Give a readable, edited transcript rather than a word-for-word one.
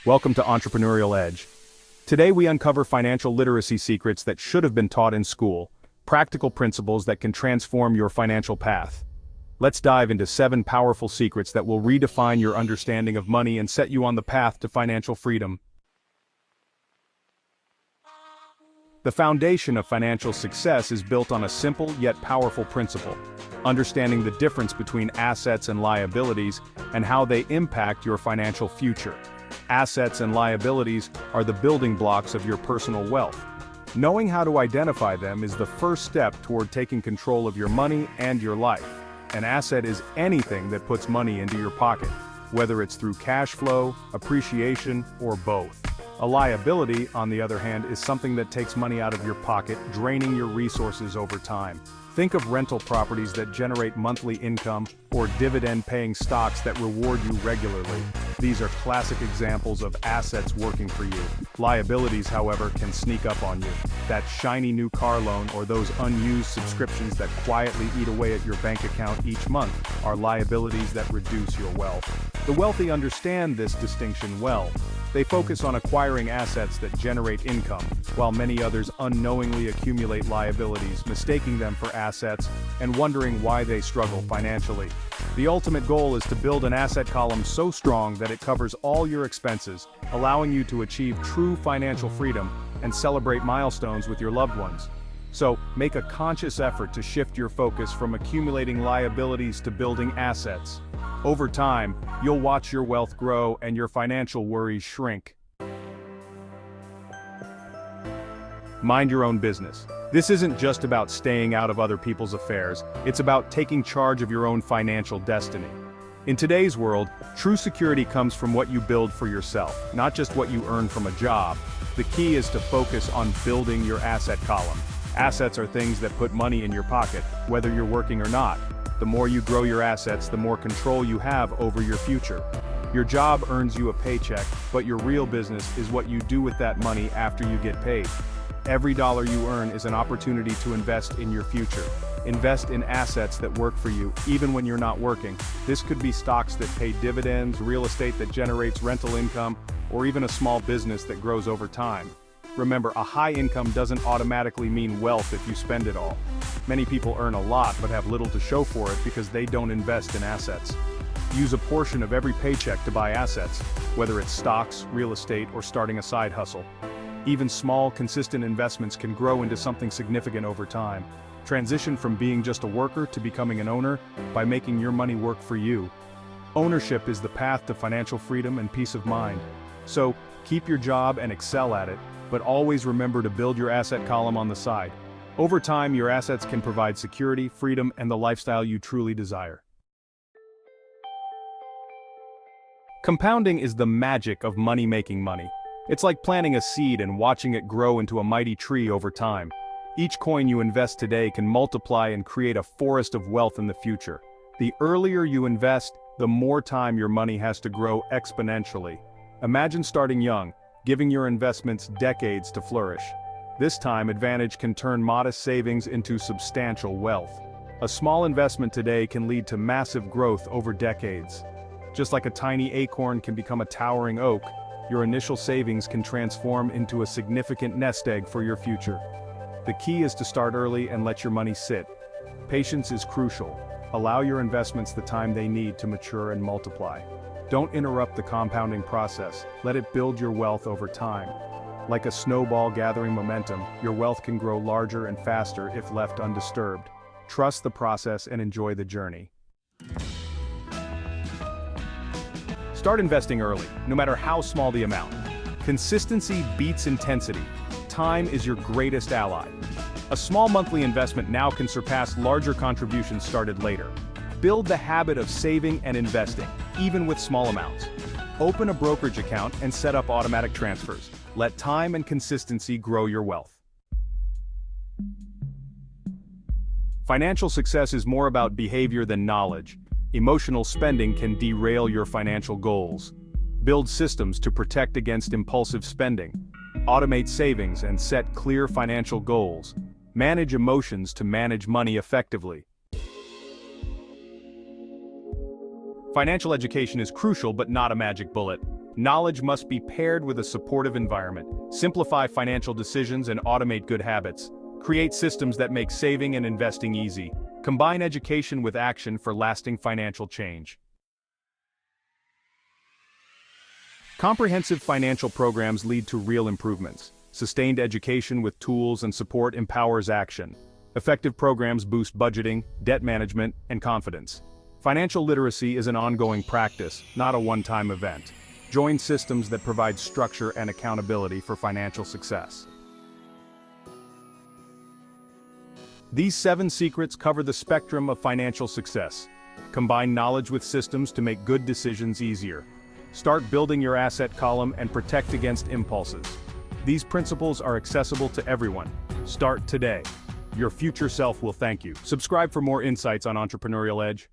Welcome to Entrepreneurial Edge. Today we uncover financial literacy secrets that should have been taught in school, practical principles that can transform your financial path. Let's dive into 7 powerful secrets that will redefine your understanding of money and set you on the path to financial freedom. The foundation of financial success is built on a simple yet powerful principle: understanding the difference between assets and liabilities and how they impact your financial future. Assets and liabilities are the building blocks of your personal wealth. Knowing how to identify them is the first step toward taking control of your money and your life. An asset is anything that puts money into your pocket, whether it's through cash flow, appreciation, or both. A liability, on the other hand, is something that takes money out of your pocket, draining your resources over time. Think of rental properties that generate monthly income, or dividend-paying stocks that reward you regularly. These are classic examples of assets working for you. Liabilities, however, can sneak up on you. That shiny new car loan or those unused subscriptions that quietly eat away at your bank account each month are liabilities that reduce your wealth. The wealthy understand this distinction well. They focus on acquiring assets that generate income, while many others unknowingly accumulate liabilities, mistaking them for assets, and wondering why they struggle financially. The ultimate goal is to build an asset column so strong that it covers all your expenses, allowing you to achieve true financial freedom and celebrate milestones with your loved ones. So, make a conscious effort to shift your focus from accumulating liabilities to building assets. Over time, you'll watch your wealth grow and your financial worries shrink. Mind your own business. This isn't just about staying out of other people's affairs, it's about taking charge of your own financial destiny. In today's world, true security comes from what you build for yourself, not just what you earn from a job. The key is to focus on building your asset column. Assets are things that put money in your pocket, whether you're working or not. The more you grow your assets, the more control you have over your future. Your job earns you a paycheck, but your real business is what you do with that money after you get paid. Every dollar you earn is an opportunity to invest in your future. Invest in assets that work for you, even when you're not working. This could be stocks that pay dividends, real estate that generates rental income, or even a small business that grows over time. Remember, a high income doesn't automatically mean wealth if you spend it all. Many people earn a lot but have little to show for it because they don't invest in assets. Use a portion of every paycheck to buy assets, whether it's stocks, real estate, or starting a side hustle. Even small, consistent investments can grow into something significant over time. Transition from being just a worker to becoming an owner by making your money work for you. Ownership is the path to financial freedom and peace of mind. So, keep your job and excel at it, but always remember to build your asset column on the side. Over time, your assets can provide security, freedom, and the lifestyle you truly desire. Compounding is the magic of making money. It's like planting a seed and watching it grow into a mighty tree over time. Each coin you invest today can multiply and create a forest of wealth in the future. The earlier you invest, the more time your money has to grow exponentially. Imagine starting young, giving your investments decades to flourish. This time advantage can turn modest savings into substantial wealth. A small investment today can lead to massive growth over decades. Just like a tiny acorn can become a towering oak, your initial savings can transform into a significant nest egg for your future. The key is to start early and let your money sit. Patience is crucial. Allow your investments the time they need to mature and multiply. Don't interrupt the compounding process. Let it build your wealth over time. Like a snowball gathering momentum, your wealth can grow larger and faster if left undisturbed. Trust the process and enjoy the journey. Start investing early, no matter how small the amount. Consistency beats intensity. Time is your greatest ally. A small monthly investment now can surpass larger contributions started later. Build the habit of saving and investing, even with small amounts. Open a brokerage account and set up automatic transfers. Let time and consistency grow your wealth. Financial success is more about behavior than knowledge. Emotional spending can derail your financial goals. Build systems to protect against impulsive spending. Automate savings and set clear financial goals. Manage emotions to manage money effectively. Financial education is crucial but not a magic bullet. Knowledge must be paired with a supportive environment. Simplify financial decisions and automate good habits. Create systems that make saving and investing easy. Combine education with action for lasting financial change. Comprehensive financial programs lead to real improvements. Sustained education with tools and support empowers action. Effective programs boost budgeting, debt management, and confidence. Financial literacy is an ongoing practice, not a one-time event. Join systems that provide structure and accountability for financial success. These 7 secrets cover the spectrum of financial success. Combine knowledge with systems to make good decisions easier. Start building your asset column and protect against impulses. These principles are accessible to everyone. Start today. Your future self will thank you. Subscribe for more insights on Entrepreneurial Edge.